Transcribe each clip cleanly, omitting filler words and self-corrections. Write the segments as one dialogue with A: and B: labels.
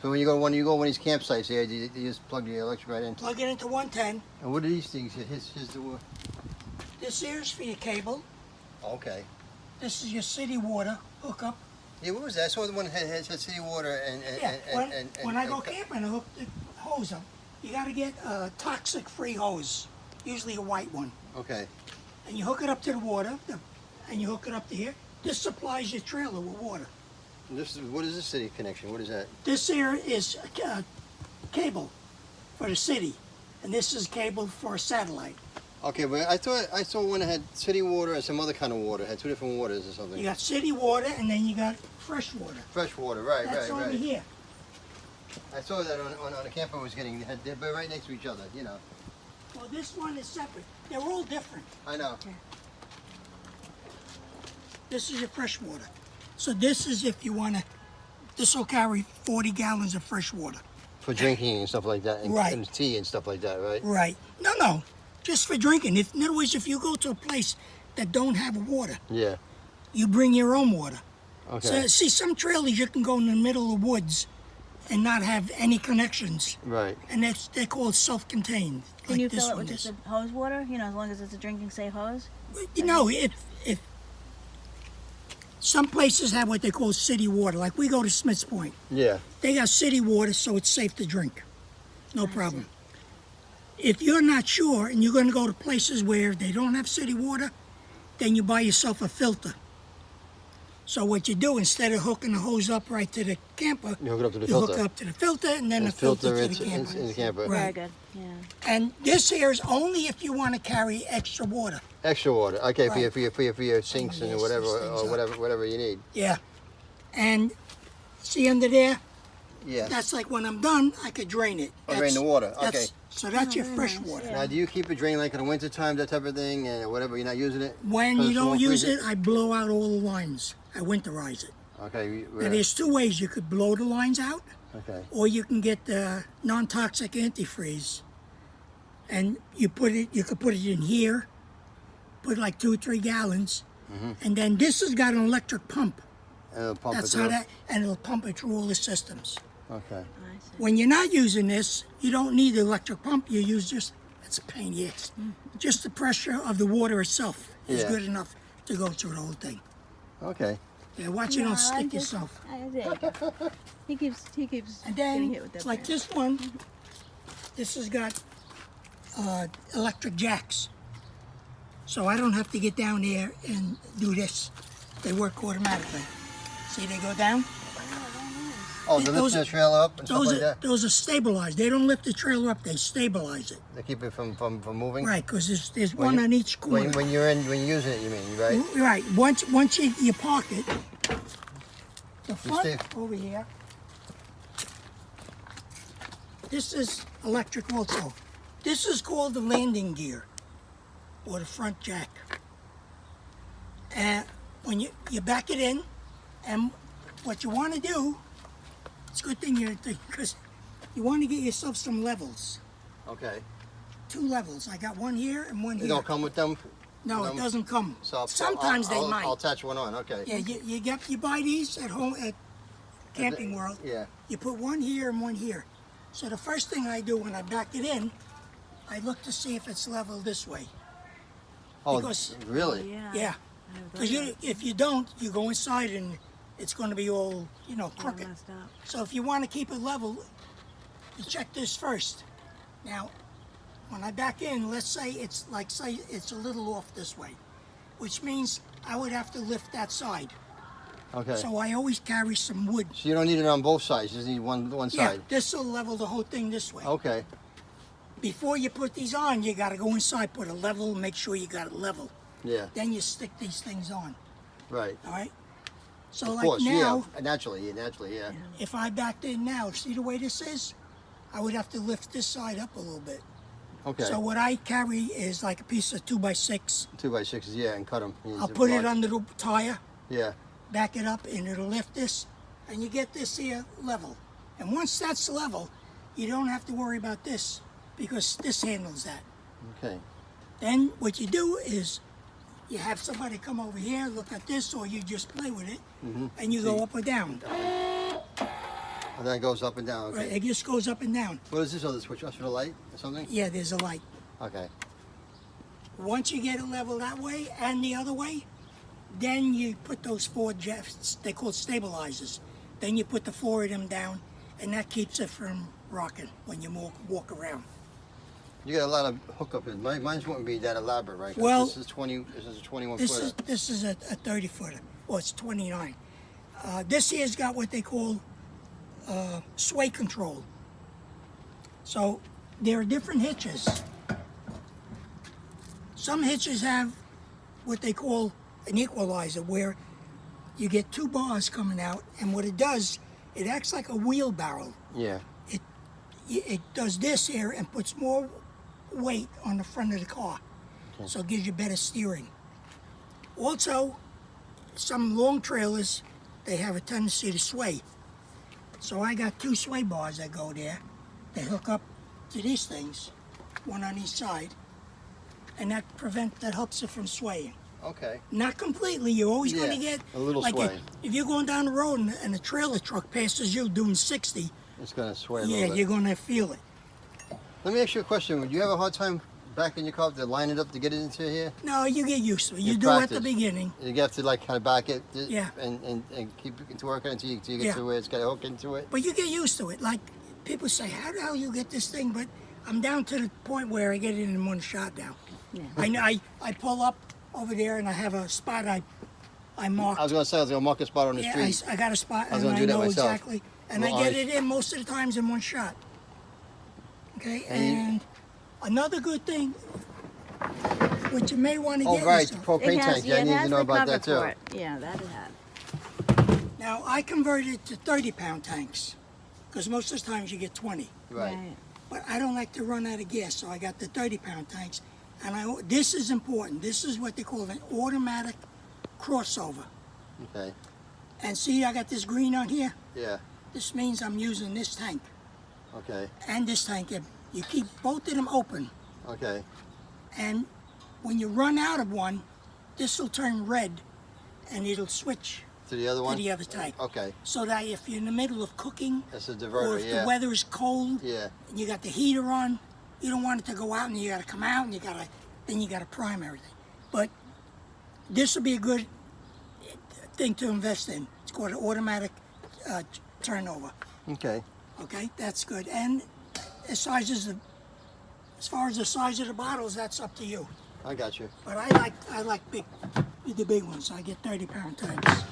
A: So when you go to one of these campsites here, you just plug the electric right in.
B: Plug it into 110.
A: And what are these things?
B: This here is for your cable.
A: Okay.
B: This is your city water hookup.
A: Yeah, what was that? I saw the one that had city water and
B: When I go camping, I hook the hose up. You got to get a toxic-free hose, usually a white one.
A: Okay.
B: And you hook it up to the water, and you hook it up to here. This supplies your trailer with water.
A: What is this city connection? What is that?
B: This here is cable for the city, and this is cable for a satellite.
A: Okay, but I saw one that had city water and some other kind of water. It had two different waters or something.
B: You got city water, and then you got fresh water.
A: Fresh water, right,
B: That's
A: right,
B: over
A: right.
B: here.
A: I saw that on a camper was getting. They're right next to each other, you know.
B: Well, this one is separate. They're all different.
A: I know.
B: This is your fresh water. So this is if you want to, this will carry 40 gallons of fresh water.
A: For drinking and stuff like that, and,
B: Right.
A: and tea and stuff like that, right?
B: Right. No, just for drinking. In other words, if you go to a place that don't have water,
A: Yeah.
B: you bring your own water.
A: Okay.
B: So, see, some trailers you can go in the middle of the woods and not have any connections.
A: Right.
B: And they're called self-contained.
C: Can
B: like
C: you
B: this
C: fill it
B: one
C: with
B: is.
C: just the hose water? You know, as long as it's a drinking safe hose?
B: You know, if some places have what they call city water, like we go to Smith's Point.
A: Yeah.
B: They got city water, so it's safe to drink. No problem. If you're not sure and you're going to go to places where they don't have city water, then you buy yourself a filter. So what you do, instead of hooking the hose up right to the camper,
A: You hook it up to the
B: you
A: filter.
B: hook it up to the filter and then
A: And
B: the filter to
A: into
B: the camper.
A: in the camper.
B: Right.
C: Very good, yeah.
B: And this here is only if you want to carry extra water.
A: Extra water. Okay,
B: Right.
A: for your sinks and
B: yes,
A: whatever
B: these things
A: or
B: up.
A: whatever you need.
B: Yeah. And see under there,
A: Yeah.
B: that's like when I'm done, I could drain it.
A: Oh, drain the water,
B: that's-
A: okay.
B: So that's your
C: very
B: fresh
C: nice,
B: water.
C: yeah.
A: Now, do you keep it drained like in the winter time, that type of thing, and whatever you're not using it?
B: When
A: Because
B: you
A: it
B: don't
A: won't
B: use
A: freeze
B: it, I blow out all the lines. I winterize it.
A: Okay.
B: Now there's two ways. You could blow the lines out,
A: Okay.
B: or you can get the non-toxic antifreeze, and you could put it in here, put like 2 or 3 gallons, and then this has got an electric pump.
A: And it'll pump
B: That's
A: it
B: how
A: through?
B: that, and it'll pump it through all the systems.
A: Okay.
C: I see.
B: When you're not using this, you don't need the electric pump. You use just, it's a pain, yes. Just the pressure of the water itself is
A: Yeah.
B: good enough to go through the whole thing.
A: Okay.
B: Yeah, watch you
C: No,
B: don't
C: I'm
B: stick
C: just-
B: yourself.
C: there you go. He keeps
B: And
C: getting
B: then,
C: hit with that.
B: like
C: bear.
B: this one, this has got electric jacks. So I don't have to get down there and do this. They work automatically. See, they go down.
A: Oh, they're
B: Those
A: lifting the trailer up and stuff
B: Those
A: like
B: are
A: that?
B: those are stabilized. They don't lift the trailer up. They stabilize it.
A: They keep it from moving?
B: Right, because there's
A: When
B: one
A: you-
B: on each corner.
A: When you're using it, you mean, right?
B: Right. Once you park it, the front
A: stay-
B: over here. This is electric also. This is called the landing gear, or the front jack. And when you back it in, and what you want to do, it's a good thing because you want to get yourself some levels.
A: Okay.
B: 2 levels. I got one here and one
A: They
B: here.
A: don't come with them?
B: No, it doesn't come.
A: So
B: Sometimes
A: I'll,
B: they might.
A: I'll attach one on, okay.
B: Yeah, you buy these at home at Camping World.
A: Yeah.
B: You put one here and one here. So the first thing I do when I back it in, I look to see if it's level this way.
A: Oh,
B: Because-
A: really?
C: Yeah.
B: Yeah,
C: I have
B: because
C: those
B: if you don't, you go inside and it's going to be all
C: all
B: crooked.
C: messed up.
B: So if you want to keep it level, you check this first. Now, when I back in, let's say it's a little off this way, which means I would have to lift that side.
A: Okay.
B: So I always carry some wood.
A: So you don't need it on both sides, you just need one
B: Yeah,
A: side?
B: this will level the whole thing this way.
A: Okay.
B: Before you put these on, you got to go inside, put a level, make sure you got it level.
A: Yeah,
B: Then you stick these things on,
A: right.
B: all right? So
A: Of
B: like
A: course,
B: now,
A: yeah. Naturally, yeah.
B: if I backed in now, see the way this is? I would have to lift this side up a little bit.
A: Okay.
B: So what I carry is like a piece of 2x6.
A: 2x6s, yeah, and cut them.
B: I'll put it under the tire,
A: Yeah.
B: back it up, and it'll lift this, and you get this here level. And once that's level, you don't have to worry about this because this handles that.
A: Okay.
B: Then what you do is you have somebody come over here, look at this, or you just play with it, and you go up or down.
A: And then it goes up and down.
B: Right,
A: Okay.
B: it just goes up and down.
A: What is this other switch? Just for the light or something?
B: Yeah, there's a light.
A: Okay.
B: Once you get it level that way and the other way, then you put those four jets, they call stabilizers. Then you put the four of them down, and that keeps it from rocking when you walk around.
A: You got a lot of hookup in. Mine wouldn't be that elaborate, right? 'Cause
B: Well,
A: this is 20. This is a 21
B: This
A: footer.
B: is a 30 footer. Well, it's 29. This here's got what they call sway control. So there are different hitches. Some hitches have what they call an equalizer, where you get two bars coming out, and what it does, it acts like a wheelbarrow.
A: Yeah.
B: It does this here and puts more weight on the front of the car, so it gives you better steering. Also, some long trailers, they have a tendency to sway. So I got two sway bars that go there. They hook up to these things, one on each side, and that helps it from swaying.
A: Okay.
B: Not completely. You're always going to
A: Yeah,
B: get
A: a little
B: like
A: sway.
B: If you're going down the road and a trailer truck passes you doing 60,
A: It's gonna sway a
B: yeah,
A: little bit.
B: you're going to feel it.
A: Let me ask you a question. Would you have a hard time backing your car up to line it up to get it into here?
B: No, you get used to it. You
A: You
B: do at the
A: practice.
B: beginning.
A: You have to like kind of back it
B: Yeah.
A: and keep it working until you get
B: Yeah.
A: to where it's got a hook into it.
B: But you get used to it. Like people say, how the hell you get this thing? But I'm down to the point where I get it in one shot now.
C: Yeah.
B: I pull up over there and I have a spot I marked.
A: I was gonna mark a spot on the
B: Yeah,
A: street.
B: I got a spot
A: I was
B: and
A: gonna
B: I
A: do that
B: know
A: myself.
B: exactly. And
A: Well,
B: I get
A: I-
B: it in most of the times in one shot. Okay,
A: And you-
B: and another good thing, which you may want to
A: Oh
B: get
A: right,
B: yourself.
A: propane tank. Yeah, I
C: it
A: need to
C: has
A: know
C: the
A: about
C: cover
A: that too.
C: for it. Yeah, that it had.
B: Now I converted to 30-pound tanks because most of the times you get 20.
A: Right.
B: But I don't like to run out of gas, so I got the 30-pound tanks. And this is important. This is what they call an automatic crossover.
A: Okay.
B: And see, I got this green on here.
A: Yeah.
B: This means I'm using this tank
A: Okay.
B: and this tank. You keep both of them open.
A: Okay.
B: And when you run out of one, this will turn red and it'll switch
A: To the other
B: to
A: one.
B: the other tank.
A: Okay.
B: So that if you're in the middle of cooking
A: That's a
B: or
A: diverter.
B: if
A: Yeah.
B: the weather is cold
A: Yeah.
B: and you got the heater on, you don't want it to go out and you got to come out and then you got to prime everything. But this will be a good thing to invest in. It's called an automatic turnover.
A: Okay.
B: Okay, that's good. And as far as the size of the bottles, that's up to you.
A: I got you.
B: But I like the big ones. I get 30-pound tanks.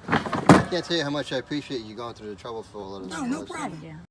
A: I can't tell you how much I appreciate you going through the trouble for all of this.
B: No problem.
C: Yeah.